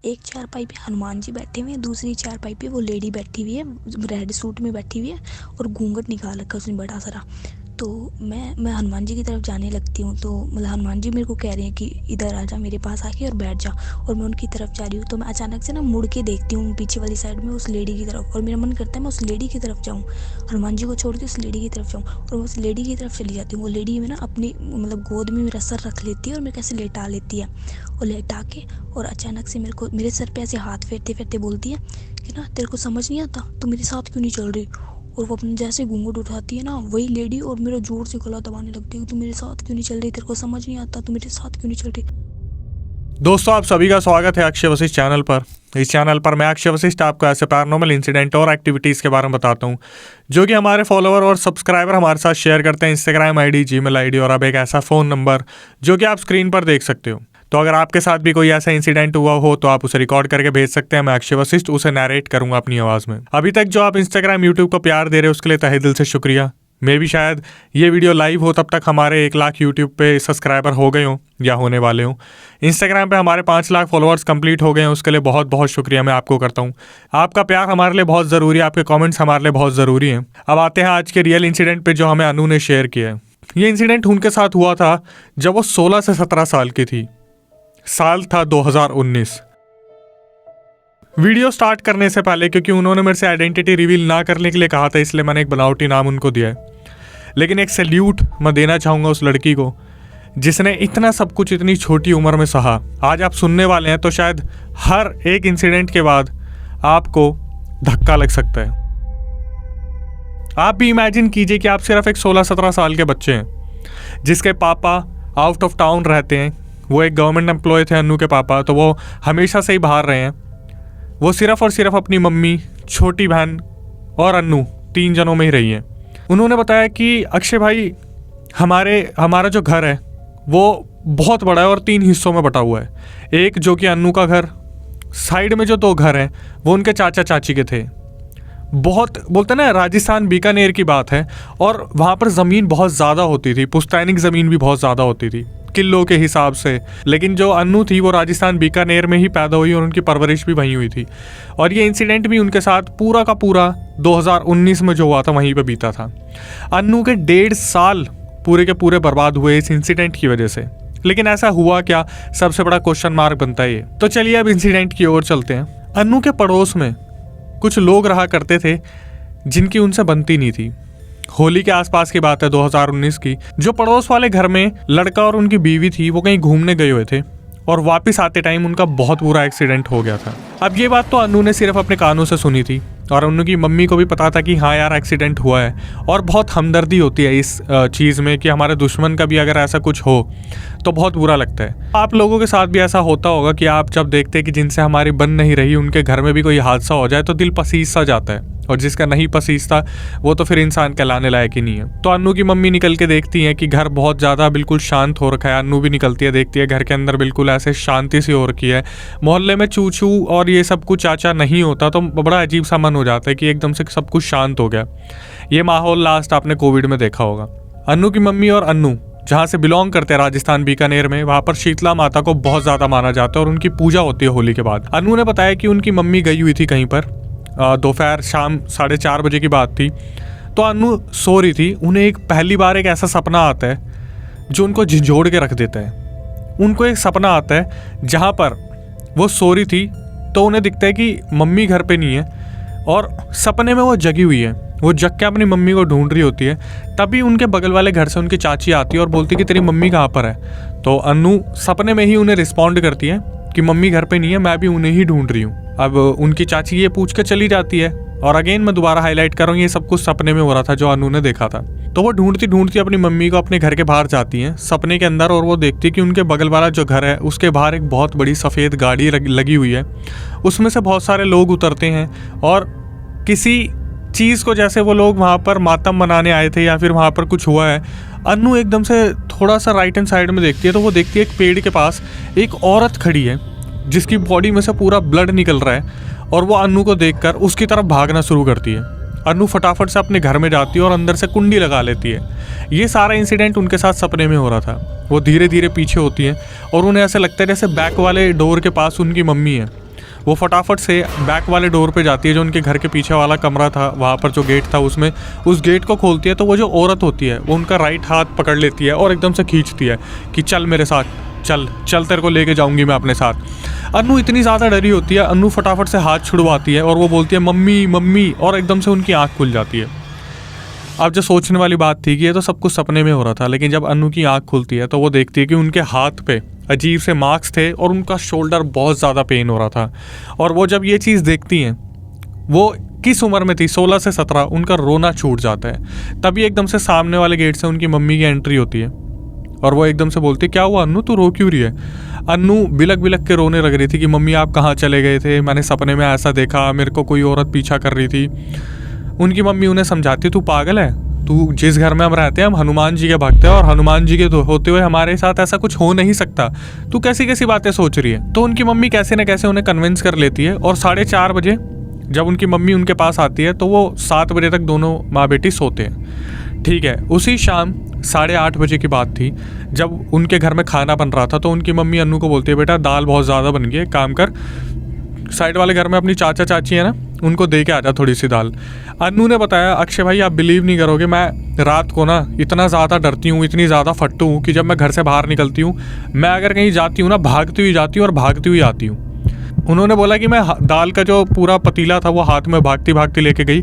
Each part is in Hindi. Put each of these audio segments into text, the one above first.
एक चारपाई पे हनुमान जी बैठे हुए हैं, दूसरी चारपाई पे वो लेडी बैठी हुई है, रेड सूट में बैठी हुई है और घूंघट निकाल रखा है उसने बड़ा सारा। तो मैं हनुमान जी की तरफ जाने लगती हूँ, तो मतलब हनुमान जी मेरे को कह रहे हैं कि इधर आ जा मेरे पास आके और बैठ जा, और मैं उनकी तरफ जा रही हूँ। तो मैं अचानक से ना मुड़ के देखती हूँ पीछे वाली साइड में उस लेडी की तरफ, और मेरा मन करता है मैं उस लेडी की तरफ जाऊँ, हनुमान जी को छोड़ के उस लेडी की तरफ जाऊँ, और मैं उस लेडी की तरफ चली जाती हूँ। वो लेडी में ना अपनी मतलब गोद में मेरा सर रख लेती है और मेरे कैसे लेटा लेती है, और लेटा के और अचानक से मेरे को मेरे सर पे ऐसे हाथ फेरते फेरते बोलती है कि ना तेरे को समझ नहीं आता, तू मेरे साथ क्यों नहीं चल रही। और वो अपने जैसे घूंघट उठाती है ना वही लेडी, और मेरा जोर से गला दबाने लगती है, तू मेरे साथ क्यों नहीं चल रही, तेरे को समझ नहीं आता, तू मेरे साथ क्यों नहीं चल रही। दोस्तों, आप सभी का स्वागत है अक्षय वशिष्ठ चैनल पर। इस चैनल पर मैं अक्षय वशिष्ठ आपको ऐसे पैरानॉर्मल इंसिडेंट और एक्टिविटीज़ के बारे में बताता हूं जो कि हमारे फॉलोअर और सब्सक्राइबर हमारे साथ शेयर करते हैं। इंस्टाग्राम आईडी, जीमेल आईडी और अब एक ऐसा फ़ोन नंबर जो कि आप स्क्रीन पर देख सकते हो। तो अगर आपके साथ भी कोई ऐसा इंसिडेंट हुआ हो तो आप उसे रिकॉर्ड करके भेज सकते हैं। मैं अक्षय वशिष्ठ उसे नरेट करूँगा अपनी आवाज़ में। अभी तक जो आप इंस्टाग्राम, यूट्यूब को प्यार दे रहे हो उसके लिए तहे दिल से शुक्रिया। मे भी शायद ये वीडियो लाइव हो तब तक हमारे 1 लाख यूट्यूब पे सब्सक्राइबर हो गए हों या होने वाले हों। इंस्टाग्राम पे हमारे 5 लाख फॉलोअर्स कंप्लीट हो गए हैं, उसके लिए बहुत बहुत शुक्रिया मैं आपको करता हूँ। आपका प्यार हमारे लिए बहुत ज़रूरी है, आपके कमेंट्स हमारे लिए बहुत ज़रूरी हैं। अब आते हैं आज के रियल इंसिडेंट पे जो हमें अनु ने शेयर किया है। ये इंसिडेंट उनके साथ हुआ था जब वो 16 से 17 साल की थी। साल था 2019। वीडियो स्टार्ट करने से पहले, क्योंकि उन्होंने मेरे से आइडेंटिटी रिवील ना करने के लिए कहा था, इसलिए मैंने एक बनावटी नाम उनको दिया है। लेकिन एक सैल्यूट मैं देना चाहूँगा उस लड़की को जिसने इतना सब कुछ इतनी छोटी उम्र में सहा। आज आप सुनने वाले हैं तो शायद हर एक इंसिडेंट के बाद आपको धक्का लग सकता है। आप भी इमेजिन कीजिए कि आप सिर्फ एक 16-17 साल के बच्चे हैं जिसके पापा आउट ऑफ टाउन रहते हैं। वो एक गवर्नमेंट एम्प्लॉय थे अनु के पापा, तो वो हमेशा से ही बाहर रहे हैं। वो सिर्फ और सिर्फ अपनी मम्मी, छोटी बहन और अनु 3 जनों में ही रही है। उन्होंने बताया कि अक्षय भाई, हमारा जो घर है वो बहुत बड़ा है और 3 हिस्सों में बटा हुआ है। एक जो कि अनु का घर, साइड में जो 2 घर हैं वो उनके चाचा चाची के थे। बहुत बोलते ना, राजस्थान बीकानेर की बात है, और वहाँ पर ज़मीन बहुत ज़्यादा होती थी, पुश्तैनिक ज़मीन भी बहुत ज़्यादा होती थी किलो के हिसाब से। लेकिन जो अनु थी वो राजस्थान बीकानेर में ही पैदा हुई और उनकी परवरिश भी वहीं हुई थी। और ये इंसिडेंट भी उनके साथ पूरा का पूरा 2019 में जो हुआ था वहीं पे बीता था। अनु के 1.5 साल पूरे के पूरे बर्बाद हुए इस इंसिडेंट की वजह से। लेकिन ऐसा हुआ क्या, सबसे बड़ा क्वेश्चन मार्क बनता है ये। तो चलिए अब इंसिडेंट की ओर चलते हैं। अनु के पड़ोस में कुछ लोग रहा करते थे जिनकी उनसे बनती नहीं थी। होली के आसपास की बात है 2019 की। जो पड़ोस वाले घर में लड़का और उनकी बीवी थी वो कहीं घूमने गए हुए थे और वापस आते टाइम उनका बहुत बुरा एक्सीडेंट हो गया था। अब ये बात तो अनु ने सिर्फ अपने कानों से सुनी थी और अनु की मम्मी को भी पता था कि हाँ यार एक्सीडेंट हुआ है। और बहुत हमदर्दी होती है इस चीज़ में कि हमारे दुश्मन का भी अगर ऐसा कुछ हो तो बहुत बुरा लगता है। आप लोगों के साथ भी ऐसा होता होगा कि आप जब देखते हैं कि जिनसे हमारी बन नहीं रही उनके घर में भी कोई हादसा हो जाए तो दिल पसीज सा जाता है, और जिसका नहीं पसीजता वो तो फिर इंसान कहलाने लायक ही नहीं है। तो अनु की मम्मी निकल के देखती हैं कि घर बहुत ज़्यादा बिल्कुल शांत हो रखा है। अनु भी निकलती है, देखती है घर के अंदर बिल्कुल ऐसे शांति सी हो रखी है। मोहल्ले में चू चू और ये सब कुछ चाचा नहीं होता तो बड़ा अजीब सा मन हो जाता है कि एकदम से सब कुछ शांत हो गया। ये माहौल लास्ट आपने कोविड में देखा होगा। अनु की मम्मी और अनु जहाँ से बिलोंग करते हैं राजस्थान बीकानेर में, वहाँ पर शीतला माता को बहुत ज़्यादा माना जाता है और उनकी पूजा होती है होली के बाद। अनु ने बताया कि उनकी मम्मी गई हुई थी कहीं पर, दोपहर शाम 4:30 बजे की बात थी। तो अनु सो रही थी, उन्हें एक पहली बार एक ऐसा सपना आता है जो उनको झिझोड़ के रख देता है। उनको एक सपना आता है जहाँ पर वो सो रही थी तो उन्हें दिखता है कि मम्मी घर पे नहीं है, और सपने में वो जगी हुई है। वो जग के अपनी मम्मी को ढूंढ रही होती है। तभी उनके बगल वाले घर से उनकी चाची आती है और बोलती है कि तेरी मम्मी कहाँ पर है। तो अनु सपने में ही उन्हें रिस्पॉन्ड करती है कि मम्मी घर पे नहीं है, मैं भी उन्हें ही ढूंढ रही हूँ। अब उनकी चाची ये पूछ कर चली जाती है। और अगेन मैं दोबारा हाईलाइट कर रहा हूँ, ये सब कुछ सपने में हो रहा था जो अनु ने देखा था। तो वो ढूंढती ढूंढती अपनी मम्मी को अपने घर के बाहर जाती हैं सपने के अंदर, और वो देखती है कि उनके बगल वाला जो घर है उसके बाहर एक बहुत बड़ी सफ़ेद गाड़ी लगी हुई है। उसमें से बहुत सारे लोग उतरते हैं और किसी चीज़ को, जैसे वो लोग वहाँ पर मातम मनाने आए थे या फिर वहाँ पर कुछ हुआ है। अनु एकदम से थोड़ा सा राइट हैंड साइड में देखती है तो वो देखती है एक पेड़ के पास एक औरत खड़ी है जिसकी बॉडी में से पूरा ब्लड निकल रहा है, और वो अनु को देखकर उसकी तरफ भागना शुरू करती है। अनु फटाफट से अपने घर में जाती है और अंदर से कुंडी लगा लेती है। ये सारा इंसिडेंट उनके साथ सपने में हो रहा था। वो धीरे धीरे पीछे होती हैं और उन्हें ऐसा लगता है जैसे बैक वाले डोर के पास उनकी मम्मी है। वो फटाफट से बैक वाले डोर पे जाती है, जो उनके घर के पीछे वाला कमरा था, वहाँ पर जो गेट था उसमें, उस गेट को खोलती है। तो वो जो औरत होती है वो उनका राइट हाथ पकड़ लेती है और एकदम से खींचती है कि चल मेरे साथ, चल चल, तेरे को लेके जाऊंगी मैं अपने साथ। अन्नू इतनी ज़्यादा डरी होती है, अन्नू फटाफट से हाथ छुड़वाती है और वो बोलती है मम्मी मम्मी, और एकदम से उनकी आँख खुल जाती है। अब जो सोचने वाली बात थी कि ये तो सब कुछ सपने में हो रहा था, लेकिन जब अन्नू की आँख खुलती है तो वो देखती है कि उनके हाथ पे अजीब से मार्क्स थे और उनका शोल्डर बहुत ज़्यादा पेन हो रहा था। और वो जब ये चीज़ देखती हैं, वो किस उम्र में थी, 16 से 17, उनका रोना छूट जाता है। तभी एकदम से सामने वाले गेट से उनकी मम्मी की एंट्री होती है और वो एकदम से बोलती है क्या हुआ अन्नू, तू रो क्यों रही है। अन्नू बिलक बिलक के रोने लग रही थी कि मम्मी आप कहाँ चले गए थे, मैंने सपने में ऐसा देखा, मेरे को कोई औरत पीछा कर रही थी। उनकी मम्मी उन्हें समझाती, तू पागल है, तू जिस घर में हम रहते हैं हम हनुमान जी के भक्त हैं और हनुमान जी के होते हुए हमारे साथ ऐसा कुछ हो नहीं सकता, तू कैसी कैसी बातें सोच रही है। तो उनकी मम्मी कैसे न कैसे उन्हें कन्विंस कर लेती है और 4:30 बजे जब उनकी मम्मी उनके पास आती है तो वो 7 बजे तक दोनों माँ बेटी सोते हैं। ठीक है, उसी शाम 8:30 बजे की बात थी, जब उनके घर में खाना बन रहा था तो उनकी मम्मी अन्नू को बोलती है बेटा दाल बहुत ज़्यादा बन गई है, काम कर, साइड वाले घर में अपनी चाचा चाची है ना, उनको दे के आ जा थोड़ी सी दाल। अन्नू ने बताया अक्षय भाई आप बिलीव नहीं करोगे, मैं रात को ना इतना ज़्यादा डरती हूँ, इतनी ज़्यादा फट्टू हूँ कि जब मैं घर से बाहर निकलती हूँ, मैं अगर कहीं जाती हूँ ना भागती हुई जाती हूँ और भागती हुई आती हूँ। उन्होंने बोला कि मैं दाल का जो पूरा पतीला था वो हाथ में भागती भागती लेके गई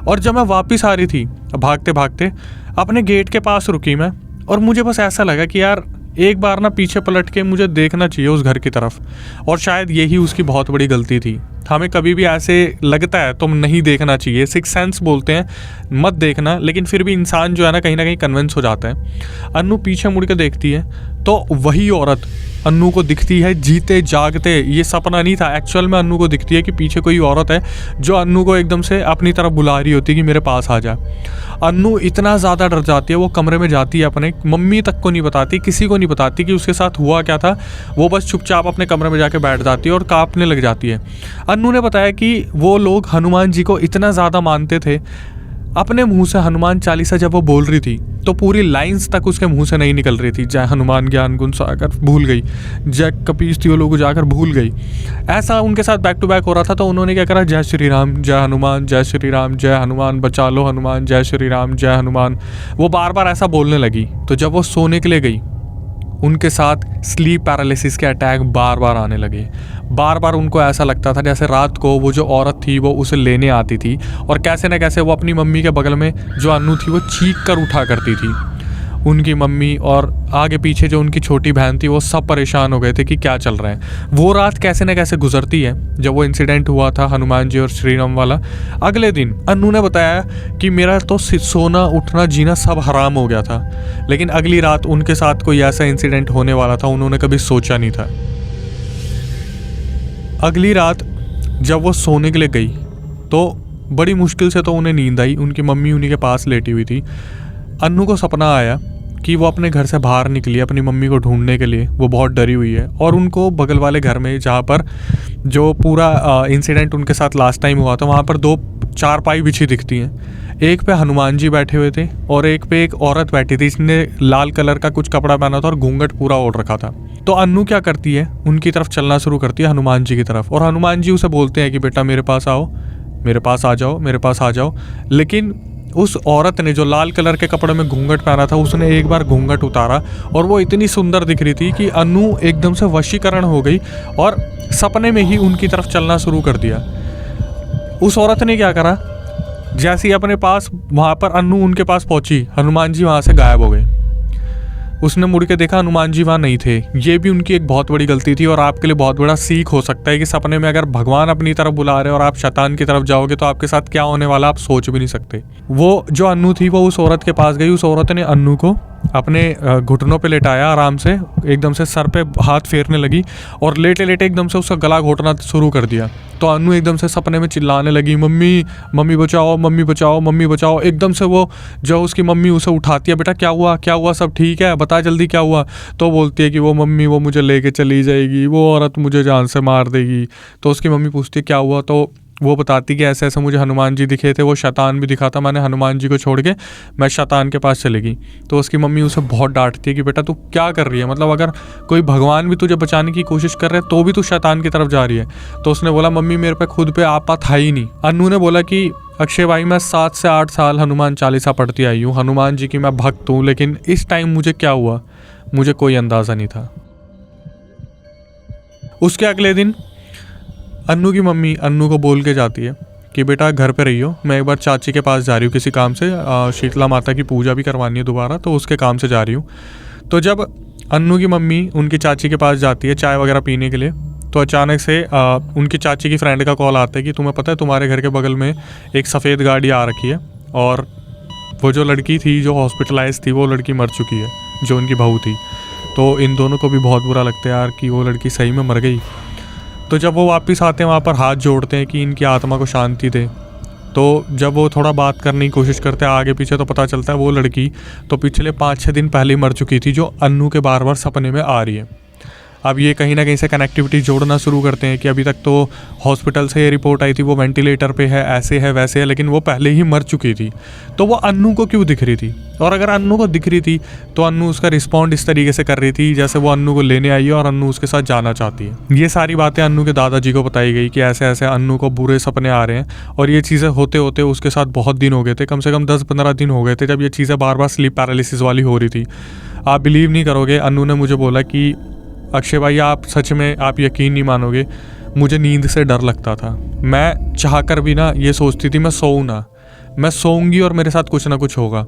और जब मैं वापस आ रही थी भागते भागते अपने गेट के पास रुकी मैं, और मुझे बस ऐसा लगा कि यार एक बार ना पीछे पलट के मुझे देखना चाहिए उस घर की तरफ। और शायद यही उसकी बहुत बड़ी गलती थी। हमें कभी भी ऐसे लगता है तो नहीं देखना चाहिए, सिक्स सेंस बोलते हैं, मत देखना, लेकिन फिर भी इंसान जो है ना कहीं कन्विंस हो जाता है। अन्नू पीछे मुड़ के देखती है तो वही औरत अन्नू को दिखती है जीते जागते। ये सपना नहीं था, एक्चुअल में अन्नू को दिखती है कि पीछे कोई औरत है जो अन्नू को एकदम से अपनी तरफ बुला रही होती है कि मेरे पास आ जा। अन्नू इतना ज़्यादा डर जाती है, वो कमरे में जाती है, अपने मम्मी तक को नहीं बताती, किसी को नहीं बताती कि उसके साथ हुआ क्या था। वो बस चुपचाप अपने कमरे में जाके बैठ जाती है और कांपने लग जाती है। अन्नू ने बताया कि वो लोग हनुमान जी को इतना ज़्यादा मानते थे, अपने मुंह से हनुमान चालीसा जब वो बोल रही थी तो पूरी लाइंस तक उसके मुंह से नहीं निकल रही थी। जय हनुमान ज्ञान गुण सागर भूल गई, जय कपीस तियो लोग जाकर भूल गई। ऐसा उनके साथ बैक टू बैक हो रहा था। तो उन्होंने क्या करा, जय श्री राम जय हनुमान, जय श्री राम जय हनुमान, बचा लो हनुमान, जय श्री राम जय हनुमान, वो बार बार ऐसा बोलने लगी। तो जब वो सोने के लिए गई उनके साथ स्लीप पैरालिसिस के अटैक बार बार आने लगे। बार बार उनको ऐसा लगता था जैसे रात को वो जो औरत थी वो उसे लेने आती थी और कैसे न कैसे वो अपनी मम्मी के बगल में जो अन्नू थी वो चीख कर उठा करती थी। उनकी मम्मी और आगे पीछे जो उनकी छोटी बहन थी वो सब परेशान हो गए थे कि क्या चल रहा है। वो रात कैसे न कैसे गुजरती है जब वो इंसिडेंट हुआ था हनुमान जी और श्री राम वाला। अगले दिन अन्नू ने बताया कि मेरा तो सोना उठना जीना सब हराम हो गया था, लेकिन अगली रात उनके साथ कोई ऐसा इंसिडेंट होने वाला था उन्होंने कभी सोचा नहीं था। अगली रात जब वो सोने के लिए गई तो बड़ी मुश्किल से तो उन्हें नींद आई। उनकी मम्मी उन्हीं के पास लेटी हुई थी। अन्नू को सपना आया कि वो अपने घर से बाहर निकली अपनी मम्मी को ढूंढने के लिए। वो बहुत डरी हुई है और उनको बगल वाले घर में जहाँ पर जो पूरा इंसिडेंट उनके साथ लास्ट टाइम हुआ था वहाँ पर 2 चारपाई बिछी दिखती हैं। एक पे हनुमान जी बैठे हुए थे और एक पे एक औरत बैठी थी, इसने लाल कलर का कुछ कपड़ा पहना था और घूंघट पूरा ओढ़ रखा था। तो अन्नू क्या करती है, उनकी तरफ चलना शुरू करती है, हनुमान जी की तरफ, और हनुमान जी उसे बोलते हैं कि बेटा मेरे पास आओ, मेरे पास आ जाओ, मेरे पास आ जाओ। लेकिन उस औरत ने जो लाल कलर के कपड़े में घूंघट पहना था उसने एक बार घूंघट उतारा और वो इतनी सुंदर दिख रही थी कि अन्नू एकदम से वशीकरण हो गई और सपने में ही उनकी तरफ चलना शुरू कर दिया। उस औरत ने क्या करा, जैसे ही अपने पास वहाँ पर अन्नू उनके पास पहुंची, हनुमान जी वहाँ से गायब हो गए। उसने मुड़ के देखा हनुमान जी वहाँ नहीं थे। ये भी उनकी एक बहुत बड़ी गलती थी और आपके लिए बहुत बड़ा सीख हो सकता है कि सपने में अगर भगवान अपनी तरफ बुला रहे और आप शैतान की तरफ जाओगे तो आपके साथ क्या होने वाला आप सोच भी नहीं सकते। वो जो अन्नू थी वो उस औरत के पास गई। उस औरत ने अन्नू को अपने घुटनों पे लेटाया, आराम से एकदम से सर पे हाथ फेरने लगी और लेटे लेटे एकदम से उसका गला घोटना शुरू कर दिया। तो अन्नू एकदम से सपने में चिल्लाने लगी, मम्मी मम्मी बचाओ, मम्मी बचाओ, मम्मी बचाओ। एकदम से वो जो उसकी मम्मी उसे उठाती है, बेटा क्या हुआ, क्या हुआ, सब ठीक है, बता जल्दी क्या हुआ। तो बोलती है कि वो मम्मी वो मुझे लेके चली जाएगी, वो औरत मुझे जान से मार देगी। तो उसकी मम्मी पूछती है क्या हुआ। तो वो बताती कि ऐसे ऐसे मुझे हनुमान जी दिखे थे, वो शैतान भी दिखा था, मैंने हनुमान जी को छोड़ के मैं शैतान के पास चली गई। तो उसकी मम्मी उसे बहुत डांटती है कि बेटा तू क्या कर रही है, मतलब अगर कोई भगवान भी तुझे बचाने की कोशिश कर रहे हैं तो भी तू शैतान की तरफ जा रही है। तो उसने बोला मम्मी मेरे पे खुद पे आपा था ही नहीं। अन्नू ने बोला कि अक्षय भाई मैं 7 से 8 साल हनुमान चालीसा पढ़ती आई हूँ, हनुमान जी की मैं भक्त हूँ, लेकिन इस टाइम मुझे क्या हुआ मुझे कोई अंदाज़ा नहीं था। उसके अगले दिन अन्नू की मम्मी अन्नू को बोल के जाती है कि बेटा घर पे रहियो, मैं एक बार चाची के पास जा रही हूँ किसी काम से, शीतला माता की पूजा भी करवानी है दोबारा, तो उसके काम से जा रही हूँ। तो जब अन्नू की मम्मी उनकी चाची के पास जाती है चाय वगैरह पीने के लिए, तो अचानक से उनकी चाची की फ्रेंड का कॉल आता है कि तुम्हें पता है तुम्हारे घर के बगल में एक सफ़ेद गाड़ी आ रखी है और वो जो लड़की थी जो हॉस्पिटलाइज थी वो लड़की मर चुकी है, जो उनकी बहू थी। तो इन दोनों को भी बहुत बुरा लगता है यार कि वो लड़की सही में मर गई। तो जब वो वापस आते हैं वहाँ पर हाथ जोड़ते हैं कि इनकी आत्मा को शांति दे। तो जब वो थोड़ा बात करने की कोशिश करते हैं आगे पीछे, तो पता चलता है वो लड़की तो पिछले 5-6 दिन पहले ही मर चुकी थी, जो अन्नू के बार बार सपने में आ रही है। अब ये कहीं ना कहीं से कनेक्टिविटी जोड़ना शुरू करते हैं कि अभी तक तो हॉस्पिटल से ये रिपोर्ट आई थी वो वेंटिलेटर पे है, ऐसे है वैसे है, लेकिन वो पहले ही मर चुकी थी। तो वो अन्नू को क्यों दिख रही थी, और अगर अन्नू को दिख रही थी तो अन्नू उसका रिस्पॉन्ड इस तरीके से कर रही थी जैसे वो अन्नू को लेने आई है और अन्नू उसके साथ जाना चाहती है। ये सारी बातें अन्नू के दादाजी को बताई गई कि ऐसे ऐसे अन्नू को बुरे सपने आ रहे हैं, और ये चीज़ें होते होते उसके साथ बहुत दिन हो गए थे, कम से कम 10-15 दिन हो गए थे जब ये चीज़ें बार बार स्लीप पैरालिसिस वाली हो रही थी। आप बिलीव नहीं करोगे, अन्नू ने मुझे बोला कि अक्षय भाई आप सच में आप यकीन नहीं मानोगे, मुझे नींद से डर लगता था। मैं चाह कर भी ना ये सोचती थी मैं सोऊं ना, मैं सोऊंगी और मेरे साथ कुछ ना कुछ होगा।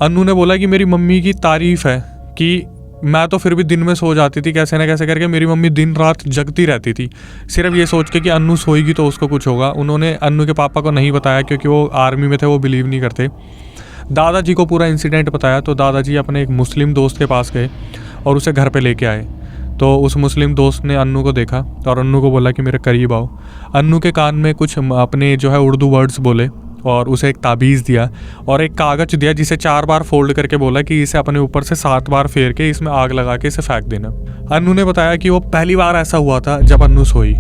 अन्नू ने बोला कि मेरी मम्मी की तारीफ़ है कि मैं तो फिर भी दिन में सो जाती थी, कैसे ना कैसे करके मेरी मम्मी दिन रात जगती रहती थी, सिर्फ ये सोच के कि अन्नू सोएगी तो उसको कुछ होगा। उन्होंने अन्नू के पापा को नहीं बताया क्योंकि वो आर्मी में थे, वो बिलीव नहीं करते। दादाजी को पूरा इंसिडेंट बताया तो दादाजी अपने एक मुस्लिम दोस्त के पास गए और उसे घर पे लेके आए। तो उस मुस्लिम दोस्त ने अन्नू को देखा और अन्नू को बोला कि मेरे करीब आओ। अन्नू के कान में कुछ अपने जो है उर्दू वर्ड्स बोले और उसे एक ताबीज़ दिया और एक कागज़ दिया जिसे 4 बार फोल्ड करके बोला कि इसे अपने ऊपर से 7 बार फेर के इसमें आग लगा के इसे फेंक देना। अन्नू ने बताया कि वो पहली बार ऐसा हुआ था जब अन्नू सोई,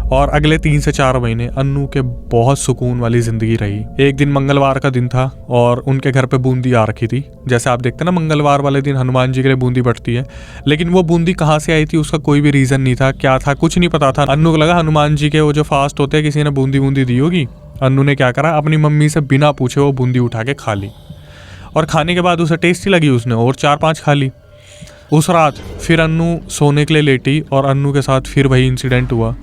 और अगले 3 से 4 महीने अन्नू के बहुत सुकून वाली ज़िंदगी रही। एक दिन मंगलवार का दिन था और उनके घर पे बूंदी आ रखी थी। जैसे आप देखते हैं ना मंगलवार वाले दिन हनुमान जी के लिए बूंदी बढ़ती है, लेकिन वो बूंदी कहाँ से आई थी उसका कोई भी रीज़न नहीं था, क्या था कुछ नहीं पता था। अन्नू को लगा हनुमान जी के वो जो फास्ट होते हैं किसी ने बूंदी बूंदी दी होगी। अन्नू ने क्या करा, अपनी मम्मी से बिना पूछे वो बूंदी उठा के खा ली, और खाने के बाद उसे टेस्टी लगी, उसने और 4-5 खा ली। उस रात फिर अन्नू सोने के लिए लेटी और अन्नू के साथ फिर वही इंसिडेंट हुआ।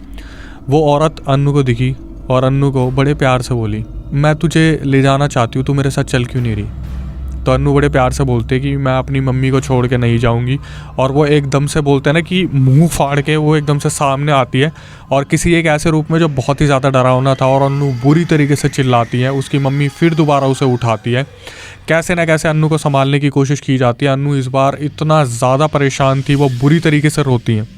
वो औरत अन्नू को दिखी और अन्नू को बड़े प्यार से बोली, मैं तुझे ले जाना चाहती हूँ, तू मेरे साथ चल क्यों नहीं रही। तो अन्नू बड़े प्यार से बोलते कि मैं अपनी मम्मी को छोड़ के नहीं जाऊंगी, और वो एकदम से बोलते हैं ना कि मुंह फाड़ के वो एकदम से सामने आती है और किसी एक ऐसे रूप में जो बहुत ही ज़्यादा डरावना था, और अन्नू बुरी तरीके से चिल्लाती है। उसकी मम्मी फिर दोबारा उसे उठाती है, कैसे ना कैसे अन्नू को संभालने की कोशिश की जाती है। अन्नू इस बार इतना ज़्यादा परेशान थी, वो बुरी तरीके से रोती हैं।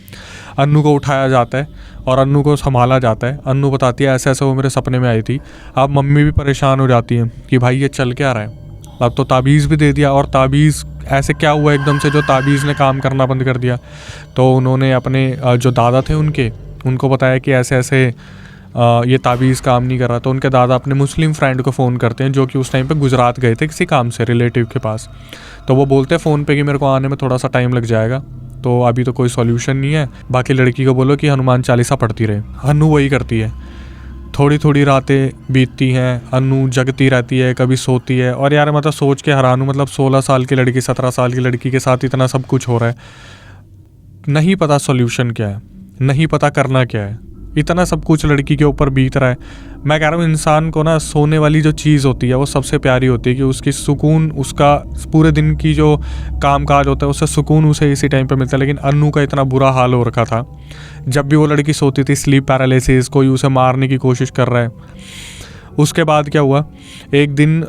अन्नू को उठाया जाता है और अन्नू को संभाला जाता है। अन्नू बताती है ऐसे ऐसे वो मेरे सपने में आई थी। अब मम्मी भी परेशान हो जाती हैं कि भाई ये चल क्या रहा है। अब तो ताबीज़ भी दे दिया, और ताबीज़ ऐसे क्या हुआ एकदम से जो ताबीज़ ने काम करना बंद कर दिया। तो उन्होंने अपने जो दादा थे उनको बताया कि ऐसे ऐसे ये ताबीज़ काम नहीं कर रहा। तो उनके दादा अपने मुस्लिम फ्रेंड को फ़ोन करते हैं जो कि उस टाइम पे गुजरात गए थे किसी काम से रिलेटिव के पास। तो वो बोलते हैं फ़ोन पे कि मेरे को आने में थोड़ा सा टाइम लग जाएगा, तो अभी तो कोई सॉल्यूशन नहीं है, बाकी लड़की को बोलो कि हनुमान चालीसा पढ़ती रहे। अन्नू वही करती है। थोड़ी थोड़ी रातें बीतती हैं, अन्नू जगती रहती है, कभी सोती है। और यार मतलब सोच के हैरान हूँ, मतलब 16 साल की लड़की 17 साल की लड़की के साथ इतना सब कुछ हो रहा है, नहीं पता सॉल्यूशन क्या है, नहीं पता करना क्या है, इतना सब कुछ लड़की के ऊपर बीत रहा है। मैं कह रहा हूँ इंसान को ना सोने वाली जो चीज़ होती है वो सबसे प्यारी होती है, कि उसकी सुकून, उसका पूरे दिन की जो काम काज होता है उससे सुकून उसे इसी टाइम पे मिलता है। लेकिन अन्नू का इतना बुरा हाल हो रखा था, जब भी वो लड़की सोती थी स्लीप पैरालिसिस, कोई उसे मारने की कोशिश कर रहा है। उसके बाद क्या हुआ, एक दिन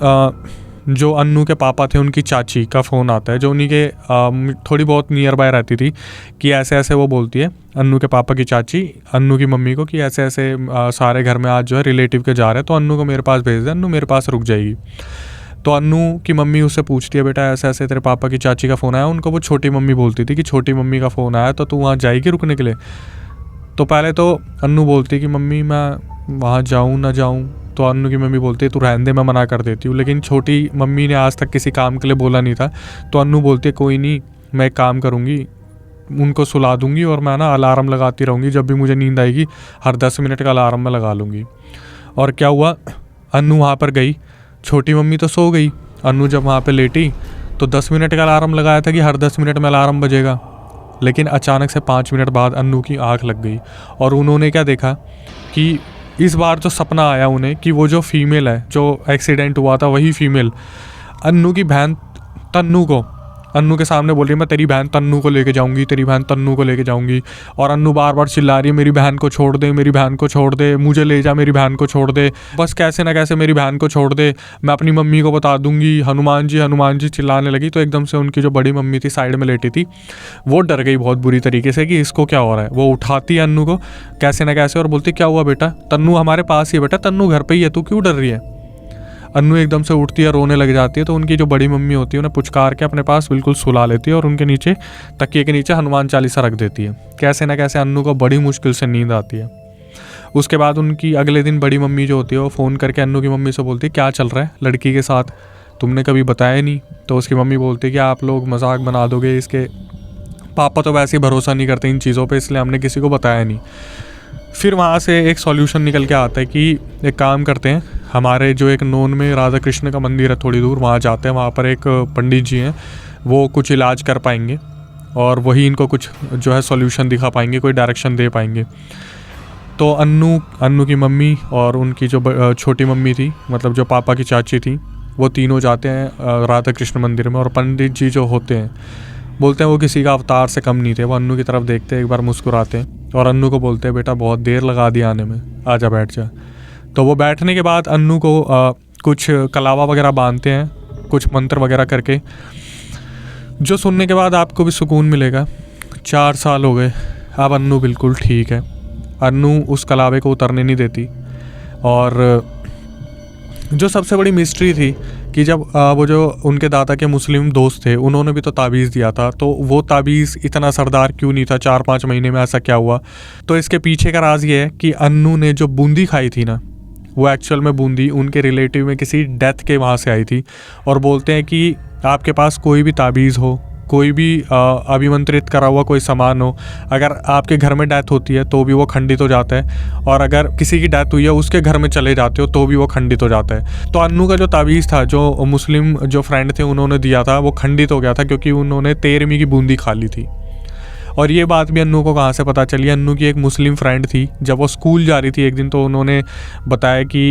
जो अन्नू के पापा थे उनकी चाची का फ़ोन आता है, जो उन्हीं के थोड़ी बहुत नियर बाय रहती थी, कि ऐसे ऐसे वो बोलती है अन्नू के पापा की चाची अन्नू की मम्मी को कि ऐसे ऐसे सारे घर में आज जो है रिलेटिव के जा रहे हैं, तो अन्नू को मेरे पास भेज दे, अन्नू मेरे पास रुक जाएगी। तो अन्नू की मम्मी उससे पूछती है, बेटा ऐसे ऐसे तेरे पापा की चाची का फ़ोन आया। उनको वो छोटी मम्मी बोलती थी कि छोटी मम्मी का फ़ोन आया तो तू वहाँ जाएगी रुकने के लिए। तो पहले तो अन्नू बोलती कि मम्मी मैं वहाँ जाऊँ ना जाऊँ, तो अन्नू की मम्मी बोलती है तू रहने दे, मैं मना कर देती हूँ। लेकिन छोटी मम्मी ने आज तक किसी काम के लिए बोला नहीं था, तो अन्नू बोलती है कोई नहीं, मैं एक काम करूँगी, उनको सुला दूँगी और मैं ना अलार्म लगाती रहूँगी, जब भी मुझे नींद आएगी हर 10 मिनट का अलार्म मैं लगा लूँगी। और क्या हुआ, अन्नू वहाँ पर गई, छोटी मम्मी तो सो गई, अन्नू जब वहाँ पे लेटी तो 10 मिनट का अलार्म लगाया था कि हर 10 मिनट में अलार्म बजेगा। लेकिन अचानक से 5 मिनट बाद अन्नू की आँख लग गई और उन्होंने क्या देखा कि इस बार जो सपना आया उन्हें कि वो जो फीमेल है, जो एक्सीडेंट हुआ था वही फीमेल अन्नू की बहन तन्नू को अन्नू के सामने बोल रही है मैं तेरी बहन तन्नू को लेके जाऊंगी, तेरी बहन तन्नू को लेके जाऊंगी। और अन्नू बार बार चिल्ला रही है मेरी बहन को छोड़ दे, मेरी बहन को छोड़ दे, मुझे ले जा, मेरी बहन को छोड़ दे, बस कैसे ना कैसे मेरी बहन को छोड़ दे, मैं अपनी मम्मी को बता दूंगी, हनुमान जी चिल्लाने लगी। तो एकदम से उनकी जो बड़ी मम्मी थी साइड में लेटी थी, वो डर गई बहुत बुरी तरीके से कि इसको क्या हो रहा है। वो उठाती है अन्नू को कैसे ना कैसे और बोलती क्या हुआ बेटा, तन्नू हमारे पास ही है बेटा, तन्नू घर पे ही है, तू क्यों डर रही है। अन्नू एकदम से उठती है, रोने लग जाती है। तो उनकी जो बड़ी मम्मी होती है उन्हें पुचकार के अपने पास बिल्कुल सुला लेती है और उनके नीचे तकिए के नीचे हनुमान चालीसा रख देती है। कैसे ना कैसे अन्नू को बड़ी मुश्किल से नींद आती है। उसके बाद उनकी अगले दिन बड़ी मम्मी जो होती है वो फ़ोन करके अन्नू की मम्मी से बोलती है क्या चल रहा है लड़की के साथ, तुमने कभी बताया नहीं। तो उसकी मम्मी बोलती है कि आप लोग मजाक बना दोगे, इसके पापा तो वैसे ही भरोसा नहीं करते इन चीज़ों पर, इसलिए हमने किसी को बताया नहीं। फिर वहाँ से एक सॉल्यूशन निकल के आता है कि एक काम करते हैं, हमारे जो एक नोन में राधा कृष्ण का मंदिर है थोड़ी दूर, वहाँ जाते हैं, वहाँ पर एक पंडित जी हैं, वो कुछ इलाज कर पाएंगे और वही इनको कुछ जो है सॉल्यूशन दिखा पाएंगे, कोई डायरेक्शन दे पाएंगे। तो अन्नू की मम्मी और उनकी जो छोटी मम्मी थी, मतलब जो पापा की चाची थी, वो तीनों जाते हैं राधा कृष्ण मंदिर में। और पंडित जी जो होते हैं बोलते हैं वो किसी का अवतार से कम नहीं थे। वो अन्नू की तरफ देखते हैं, एक बार मुस्कुराते हैं और अन्नू को बोलते हैं बेटा बहुत देर लगा दी आने में, आजा बैठ जा। तो वो बैठने के बाद अन्नू को कुछ कलावा वगैरह बांधते हैं, कुछ मंत्र वगैरह करके, जो सुनने के बाद आपको भी सुकून मिलेगा। 4 साल हो गए, अब अन्नू बिल्कुल ठीक है। अन्नू उस कलावे को उतरने नहीं देती। और जो सबसे बड़ी मिस्ट्री थी कि जब वो जो उनके दादा के मुस्लिम दोस्त थे उन्होंने भी तो ताबीज़ दिया था, तो वो ताबीज़ इतना असरदार क्यों नहीं था, 4-5 महीने में ऐसा क्या हुआ। तो इसके पीछे का राज ये है कि अन्नू ने जो बूंदी खाई थी ना, वो एक्चुअल में बूंदी उनके रिलेटिव में किसी डेथ के वहाँ से आई थी। और बोलते हैं कि आपके पास कोई भी ताबीज़ हो, कोई भी अभिमंत्रित करा हुआ कोई सामान हो, अगर आपके घर में डेथ होती है तो भी वो खंडित हो जाता है, और अगर किसी की डेथ हुई है उसके घर में चले जाते हो तो भी वो खंडित हो जाता है। तो अन्नू का जो ताबीज़ था, जो मुस्लिम जो फ्रेंड थे उन्होंने दिया था, वो खंडित हो गया था क्योंकि उन्होंने 13वीं की बूंदी खा ली थी। और ये बात भी अन्नू को कहाँ से पता चली, अन्नू की एक मुस्लिम फ्रेंड थी, जब वो स्कूल जा रही थी एक दिन तो उन्होंने बताया कि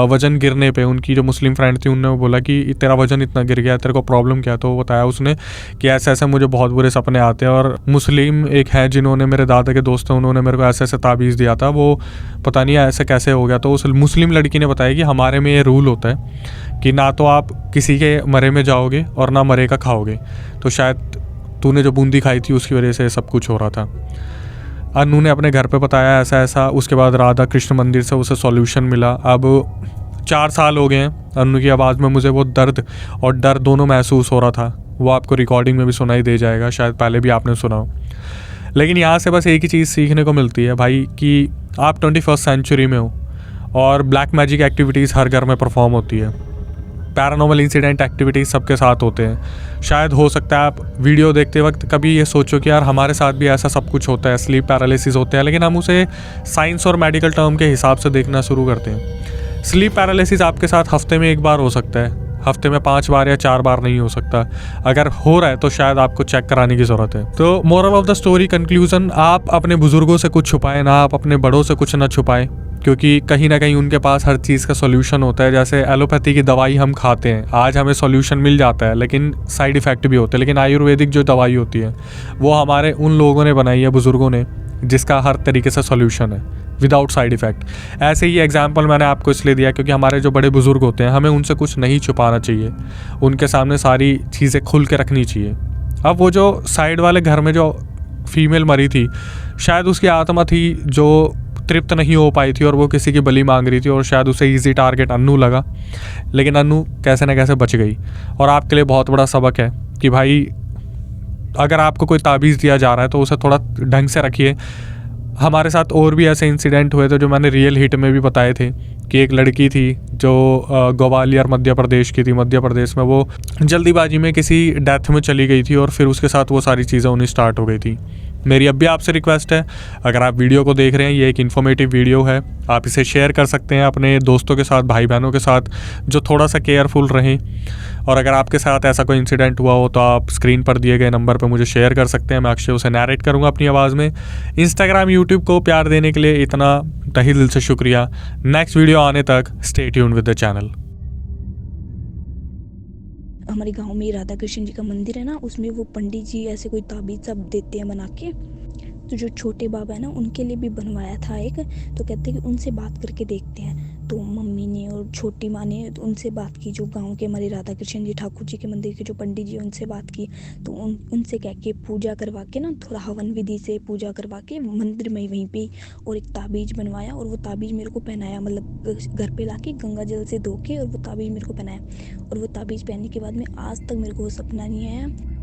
वज़न गिरने पे उनकी जो मुस्लिम फ्रेंड थी उन्होंने बोला कि तेरा वज़न इतना गिर गया, तेरे को प्रॉब्लम क्या। तो बताया उसने कि ऐसे ऐसे मुझे बहुत बुरे सपने आते हैं, और मुस्लिम एक है जिन्होंने मेरे दादा के दोस्त हैं, उन्होंने मेरे को ऐसे ऐसे ताबीज़ दिया था, वो पता नहीं ऐसे कैसे हो गया। तो उस मुस्लिम लड़की ने बताया कि हमारे में ये रूल होता है कि ना तो आप किसी के मरे में जाओगे और ना मरे का खाओगे, तो शायद तूने जो बूंदी खाई थी उसकी वजह से सब कुछ हो रहा था। अन्नू ने अपने घर पे बताया ऐसा ऐसा। उसके बाद राधा कृष्ण मंदिर से उसे सॉल्यूशन मिला। अब 4 साल हो गए हैं। अन्नू की आवाज़ में मुझे वो दर्द और डर दोनों महसूस हो रहा था। वो आपको रिकॉर्डिंग में भी सुनाई दे जाएगा, शायद पहले भी आपने सुना हो। लेकिन यहाँ से बस एक ही चीज़ सीखने को मिलती है भाई कि आप 21st सेंचुरी में हो और ब्लैक मैजिक एक्टिविटीज़ हर घर में परफॉर्म होती है। पैरानॉर्मल इंसिडेंट एक्टिविटीज़ सबके साथ होते हैं। शायद हो सकता है आप वीडियो देखते वक्त कभी ये सोचो कि यार हमारे साथ भी ऐसा सब कुछ होता है, स्लीप पैरालिसिस होते हैं, लेकिन हम उसे साइंस और मेडिकल टर्म के हिसाब से देखना शुरू करते हैं। स्लीप पैरालिसिस आपके साथ हफ्ते में 1 बार हो सकता है, हफ्ते में 5 बार या 4 बार नहीं हो सकता। अगर हो रहा है तो शायद आपको चेक कराने की ज़रूरत है। तो moral of the story, conclusion, आप अपने बुजुर्गों से कुछ छुपाएं ना, आप अपने बड़ों से कुछ ना छुपाएं, क्योंकि कहीं ना कहीं उनके पास हर चीज़ का सॉल्यूशन होता है। जैसे एलोपैथी की दवाई हम खाते हैं, आज हमें सॉल्यूशन मिल जाता है, लेकिन साइड इफ़ेक्ट भी होते हैं। लेकिन आयुर्वेदिक जो दवाई होती है वो हमारे उन लोगों ने बनाई है, बुज़ुर्गों ने, जिसका हर तरीके से सॉल्यूशन है विदाउट साइड इफ़ेक्ट। ऐसे ही एग्जांपल मैंने आपको इसलिए दिया क्योंकि हमारे जो बड़े बुज़ुर्ग होते हैं, हमें उनसे कुछ नहीं छुपाना चाहिए, उनके सामने सारी चीज़ें खुल के रखनी चाहिए। अब वो जो साइड वाले घर में जो फीमेल मरी थी, शायद उसकी आत्मा थी जो तृप्त नहीं हो पाई थी और वो किसी की बलि मांग रही थी, और शायद उसे इजी टारगेट अन्नू लगा, लेकिन अन्नू कैसे न कैसे बच गई। और आपके लिए बहुत बड़ा सबक है कि भाई अगर आपको कोई ताबीज़ दिया जा रहा है तो उसे थोड़ा ढंग से रखिए। हमारे साथ और भी ऐसे इंसिडेंट हुए थे जो मैंने रियल हिट में भी बताए थे कि एक लड़की थी जो ग्वालियर मध्य प्रदेश की थी। मध्य प्रदेश में वो जल्दीबाजी में किसी डेथ में चली गई थी और फिर उसके साथ वो सारी चीज़ें उन्हें स्टार्ट हो गई थी। मेरी अब भी आपसे रिक्वेस्ट है, अगर आप वीडियो को देख रहे हैं, ये एक इन्फॉर्मेटिव वीडियो है, आप इसे शेयर कर सकते हैं अपने दोस्तों के साथ, भाई बहनों के साथ जो थोड़ा सा केयरफुल रहें। और अगर आपके साथ ऐसा कोई इंसिडेंट हुआ हो तो आप स्क्रीन पर दिए गए नंबर पर मुझे शेयर कर सकते हैं, मैं अक्षय उसे नैरेट करूँगा अपनी आवाज़ में। इंस्टाग्राम यूट्यूब को प्यार देने के लिए इतना तहे दिल से शुक्रिया। नेक्स्ट वीडियो आने तक stay tuned with the channel. हमारे गांव में राधा कृष्ण जी का मंदिर है ना, उसमें वो पंडित जी ऐसे कोई ताबीज़ सब देते हैं बना के। तो जो छोटे बाबा है ना, उनके लिए भी बनवाया था एक। तो कहते हैं कि उनसे बात करके देखते हैं। तो मम्मी ने और छोटी माँ ने तो उनसे बात की, जो गांव के हमारे राधा कृष्ण जी ठाकुर जी के मंदिर के जो पंडित जी उनसे बात की। तो उनसे कह के पूजा करवा के ना, थोड़ा हवन विधि से पूजा करवा के मंदिर में वहीं पे और एक ताबीज़ बनवाया। और वो ताबीज़ मेरे को पहनाया, मतलब घर पे ला के गंगा जल से धो के और वो ताबीज़ मेरे को पहनाया। और वो ताबीज़ पहनने के बाद में आज तक मेरे को वो सपना नहीं आया